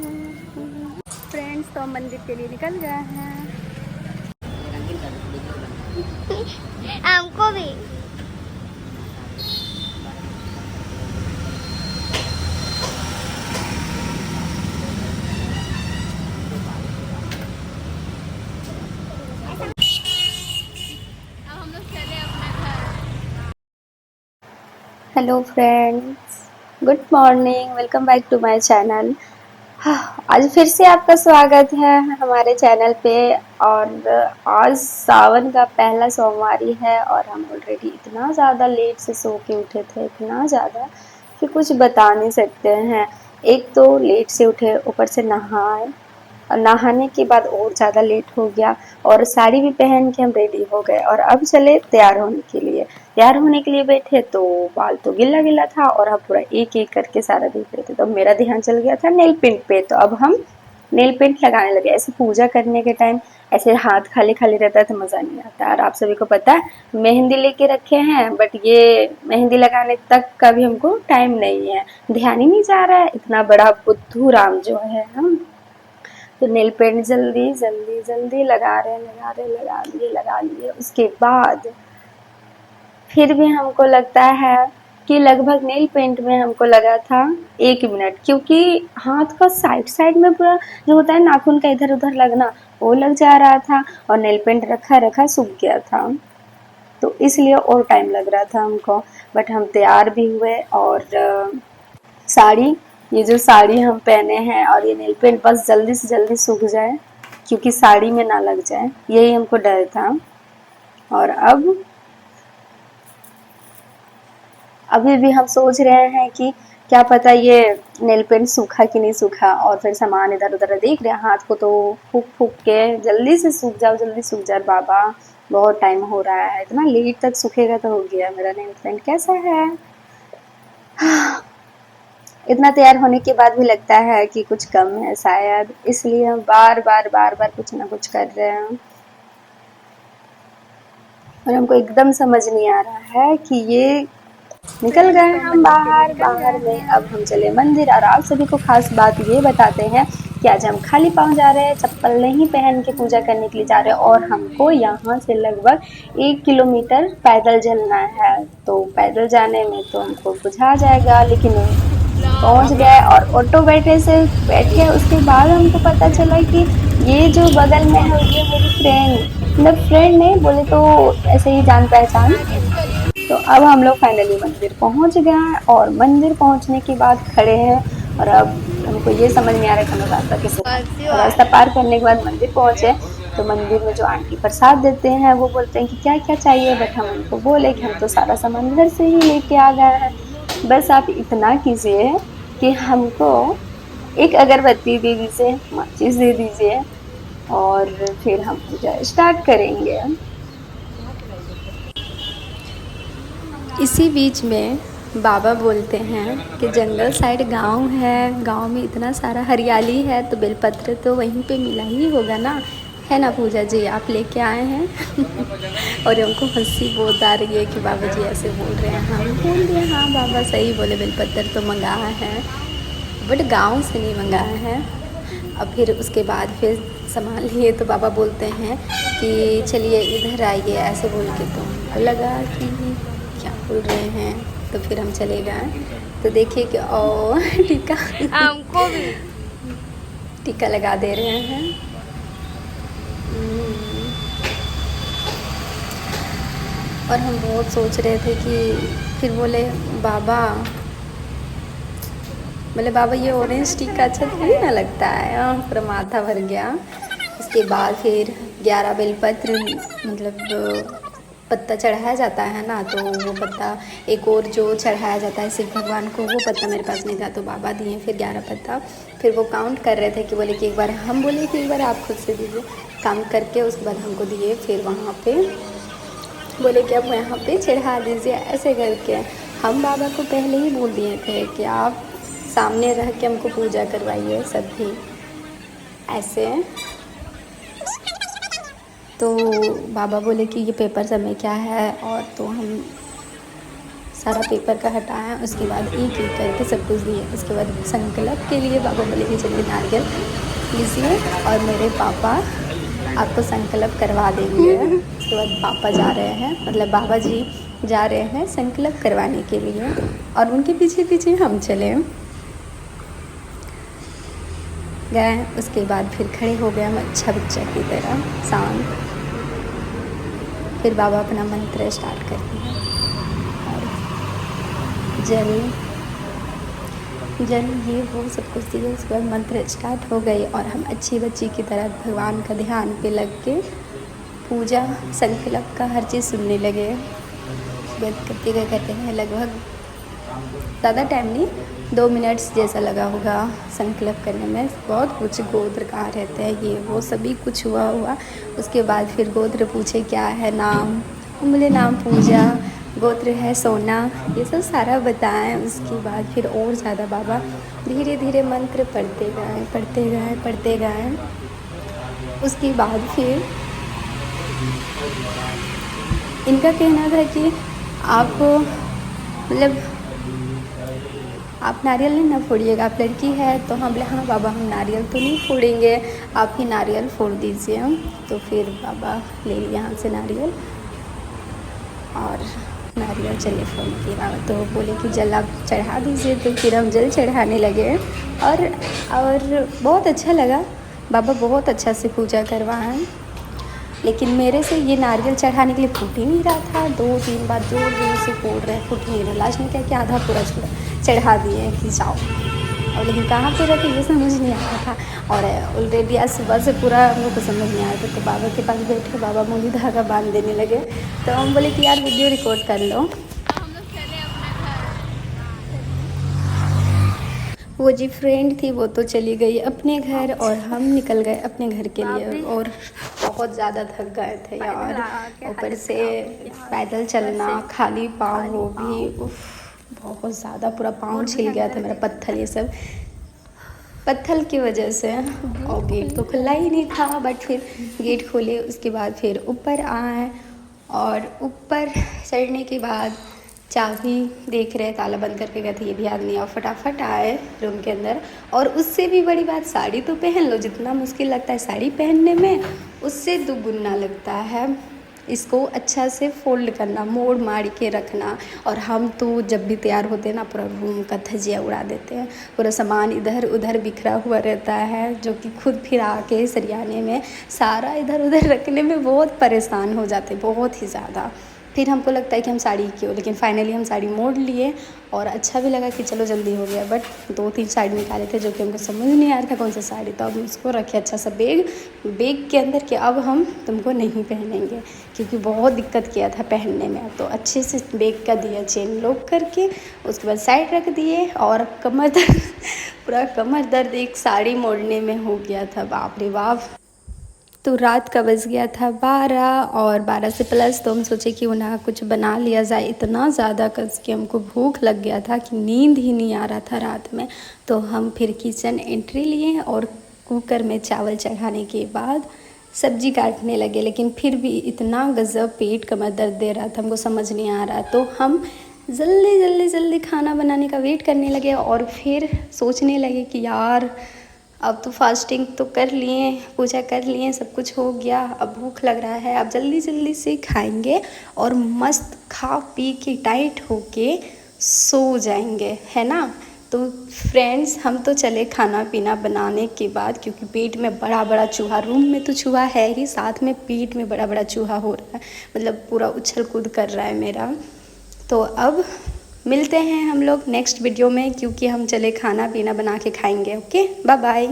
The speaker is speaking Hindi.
फ्रेंड्स तो हम मंदिर के लिए निकल गए हैं। हमको भी। अब हम लोग चले अपना घर। Hello friends, good morning, welcome back to my channel. आज फिर से आपका स्वागत है हमारे चैनल पे। और आज सावन का पहला सोमवारी है और हम ऑलरेडी इतना ज़्यादा लेट से सो के उठे थे, इतना ज़्यादा कि कुछ बता नहीं सकते हैं। एक तो लेट से उठे, ऊपर से नहाए और नहाने के बाद और ज़्यादा लेट हो गया और साड़ी भी पहन के हम रेडी हो गए और अब चले तैयार होने के लिए। तैयार होने के लिए बैठे तो बाल तो गिल्ला गिल्ला था और हम पूरा एक एक करके सारा देख रहे थे। तो मेरा ध्यान चल गया था नेल पेंट पे, तो अब हम नेल पेंट लगाने लगे। ऐसे पूजा करने के टाइम ऐसे हाथ खाली खाली रहता है तो मज़ा नहीं आता। और आप सभी को पता है मेहंदी लेके रखे हैं, बट ये मेहंदी लगाने तक का भी हमको टाइम नहीं है, ध्यान ही नहीं जा रहा है। इतना बड़ा बुद्धू राम जो है हम, तो नेल पेंट जल्दी जल्दी जल्दी लगा लिए। उसके बाद फिर भी हमको लगता है कि लगभग नेल पेंट में हमको लगा था 1 मिनट, क्योंकि हाथ का साइड साइड में पूरा जो होता है नाखून का इधर उधर लगना, वो लग जा रहा था और नेल पेंट रखा रखा सूख गया था, तो इसलिए और टाइम लग रहा था हमको। बट हम तैयार भी हुए और साड़ी, ये जो साड़ी हम पहने हैं और ये नेल पेंट बस जल्दी से जल्दी सूख जाए क्योंकि साड़ी में ना लग जाए, यही हमको डर था। और अब अभी भी हम सोच रहे हैं कि क्या पता ये नेल पेंट सूखा कि नहीं सूखा, और फिर सामान इधर उधर देख रहे हैं हाथ को, तो फूक फूक के जल्दी से सूख जाओ, जल्दी सूख जाओ बाबा, बहुत टाइम हो रहा है, इतना लेट तक सूखेगा तो हो गया। मेरा नेल पेंट कैसा है? इतना तैयार होने के बाद भी लगता है कि कुछ कम है शायद, इसलिए हम बार बार कुछ ना कुछ कर रहे हैं और हमको एकदम समझ नहीं आ रहा है कि ये निकल फ्रेंड्स गए तो हम मंदिर के लिए बाहर। निकल बाहर गए में हैं। अब हम चले मंदिर। और आप सभी को खास बात ये बताते हैं कि आज हम खाली पाँव जा रहे हैं, चप्पल नहीं पहन के पूजा करने के लिए जा रहे हैं और हमको यहाँ से लगभग 1 किलोमीटर पैदल चलना है। तो पैदल जाने में तो हमको बुझा जाएगा, लेकिन पहुंच गए और ऑटो बैठ गए। उसके बाद हमको पता चला कि ये जो बगल में है ये मेरी फ्रेंड, मतलब फ्रेंड नहीं बोले तो ऐसे ही जान पहचान। तो अब हम लोग फाइनली मंदिर पहुंच गए हैं और मंदिर पहुंचने के बाद खड़े हैं और अब हमको ये समझ नहीं आ रहा है कि हमें रास्ता कैसे पार। और रास्ता पार करने के बाद मंदिर पहुंचे तो मंदिर में जो आंटी प्रसाद देते हैं वो बोलते हैं कि क्या क्या चाहिए, बट हम उनको बोले कि हम तो सारा सामान घर से ही लेके आ गए हैं, बस आप इतना कीजिए कि हमको एक अगरबत्ती दे दीजिए, माचिस दे दीजिए और फिर हम पूजा स्टार्ट करेंगे। इसी बीच में बाबा बोलते हैं कि जंगल साइड गांव है, गांव में इतना सारा हरियाली है तो बेलपत्र तो वहीं पे मिला ही होगा ना, है ना पूजा जी, आप लेके आए हैं। और हमको हंसी बहुत आ रही है कि बाबा जी ऐसे बोल रहे हैं। हम बोल दिए हाँ बाबा सही बोले, बेलपत्र तो मंगाया है बट गांव से नहीं मंगाया है। अब फिर उसके बाद फिर सामान लिए तो बाबा बोलते हैं कि चलिए इधर आइए, ऐसे बोल के तो हमको लगा कि क्या बोल रहे हैं, तो फिर हम चले गए तो देखिए कि ओ टीका हमको भी। टीका लगा दे रहे हैं। और हम बहुत सोच रहे थे कि फिर बोले बाबा, बोले बाबा ये ऑरेंज टीका अच्छा थोड़ी ना लगता है, पूरा माथा भर गया। उसके बाद फिर 11 बेलपत्र, मतलब पत्ता चढ़ाया जाता है ना, तो वो पत्ता एक और जो चढ़ाया जाता है शिव भगवान को, वो पत्ता मेरे पास नहीं था तो बाबा दिए फिर 11 पत्ता। फिर वो काउंट कर रहे थे कि बोले कि एक बार हम बोले कि एक बार आप खुद से दीजिए, काउंट करके उसके बाद हमको दिए। फिर वहाँ पे बोले कि अब यहाँ पे चढ़ा दीजिए, ऐसे करके हम बाबा को पहले ही बोल दिए थे कि आप सामने रह के हमको पूजा करवाइए सब भी ऐसे। तो बाबा बोले कि ये पेपर सब में क्या है, और तो हम सारा पेपर का हटाया, उसके बाद एक एक करके सब कुछ दिए। उसके बाद संकल्प के लिए बाबा बोले कि चलिए नारियल लीजिए और मेरे पापा आपको संकल्प करवा देंगे। उसके बाद पापा जा रहे हैं, मतलब बाबा जी जा रहे हैं संकल्प करवाने के लिए और उनके पीछे पीछे हम चले गए। उसके बाद फिर खड़े हो गए हम अच्छा बच्चा की तरह शांत। फिर बाबा अपना मंत्र स्टार्ट कर दिया और जल ये वो सब कुछ दिए। उसके बाद मंत्र स्टार्ट हो गई और हम अच्छी बच्ची की तरह भगवान का ध्यान पे लग के पूजा संकल्प का हर चीज़ सुनने लगे। करते गए कहते हैं लगभग ज़्यादा टाइम नहीं, 2 मिनट्स जैसा लगा होगा संकल्प करने में। बहुत कुछ गोत्र कहाँ रहते हैं ये वो सभी कुछ हुआ। उसके बाद फिर गोत्र पूछे क्या है नाम, बोले नाम पूजा, गोत्र है सोना, ये सब सारा बताएं। उसके बाद फिर और ज़्यादा बाबा धीरे धीरे मंत्र पढ़ते गए। उसके बाद फिर इनका कहना था कि आप मतलब आप नारियल नहीं ना फोड़िएगा, आप लड़की है। तो हम बोले हाँ बाबा हम नारियल तो नहीं फोड़ेंगे, आप ही नारियल फोड़ दीजिए। तो फिर बाबा ले लिया यहाँ से नारियल और नारियल चले फोड़ दिया। तो बोले कि जल आप चढ़ा दीजिए। तो फिर हम जल चढ़ाने लगे और बहुत अच्छा लगा। बाबा बहुत अच्छा से पूजा करवाएं, लेकिन मेरे से ये नारियल चढ़ाने के लिए फूट ही नहीं रहा था। 2-3 बार जोर से फोड़ रहे, फूट नहीं रहा। लास्ट में क्या कि आधा पूरा चढ़ा दिए कि जाओ, और लेकिन कहाँ पे रखे ये समझ नहीं आ रहा था। और ऑलरेडी आज सुबह से पूरा हम लोग को समझ नहीं आया था। तो बाबा के पास बैठे, बाबा मूली धागा बांध देने लगे। तो हम बोले कि यार वीडियो रिकॉर्ड कर लो। अब हम लोग चले अपने घर। वो जी फ्रेंड थी वो तो चली गई अपने घर और हम निकल गए अपने घर के लिए। और बहुत ज़्यादा थक गए थे यार, ऊपर से पैदल चलना खाली पाँव, वो भी बहुत ज़्यादा पूरा पाँव छिल गया था मेरा, पत्थर ये सब पत्थर की वजह से। और गेट तो खुला ही नहीं था, बट फिर गेट खोले। उसके बाद फिर ऊपर आए और ऊपर चढ़ने के बाद चाबी देख रहे, ताला बंद करके गए थे, ये भी याद नहीं। और फटाफट आए रूम के अंदर। और उससे भी बड़ी बात, साड़ी तो पहन लो, जितना मुश्किल लगता है साड़ी पहनने में उससे दुगुना लगता है इसको अच्छा से फोल्ड करना, मोड़ मार के रखना। और हम तो जब भी तैयार होते हैं ना पूरा रूम का धजिया उड़ा देते हैं, पूरा सामान इधर उधर बिखरा हुआ रहता है, जो कि खुद फिर आके सरियाने में सारा इधर उधर रखने में बहुत परेशान हो जाते, बहुत ही ज़्यादा। फिर हमको लगता है कि हम साड़ी क्यों, लेकिन फाइनली हम साड़ी मोड़ लिए और अच्छा भी लगा कि चलो जल्दी हो गया। बट 2-3 साड़ी निकाले थे जो कि हमको समझ नहीं आ रहा था कौन सा साड़ी। तो अब उसको रखे अच्छा सा बैग के अंदर कि अब हम तुमको नहीं पहनेंगे, क्योंकि बहुत दिक्कत किया था पहनने में। तो अच्छे से बैग का दिया चेन लॉक करके, उसके बाद साइड रख दिए। और कमर दर्द पूरा कमर दर्द एक साड़ी मोड़ने में हो गया था, बाप रे बाप। तो रात का बज गया था 12 और 12 से प्लस। तो हम सोचे कि उन्हें कुछ बना लिया जाए। इतना ज़्यादा कस के हमको भूख लग गया था कि नींद ही नहीं आ रहा था रात में। तो हम फिर किचन एंट्री लिए और कुकर में चावल चढ़ाने के बाद सब्जी काटने लगे। लेकिन फिर भी इतना गज़ब पेट कमर दर्द दे रहा था, हमको समझ नहीं आ रहा। तो हम जल्दी खाना बनाने का वेट करने लगे और फिर सोचने लगे कि यार अब तो फास्टिंग तो कर लिए, पूजा कर लिए, सब कुछ हो गया, अब भूख लग रहा है, अब जल्दी से खाएंगे और मस्त खा पी के टाइट होके सो जाएंगे, है ना। तो फ्रेंड्स हम तो चले खाना पीना बनाने के बाद, क्योंकि पेट में बड़ा चूहा, रूम में तो चूहा है ही, साथ में पेट में बड़ा चूहा हो रहा है, मतलब पूरा उछल कूद कर रहा है मेरा। तो अब मिलते हैं हम लोग नेक्स्ट वीडियो में, क्योंकि हम चले खाना पीना बना के खाएंगे। Okay, bye bye.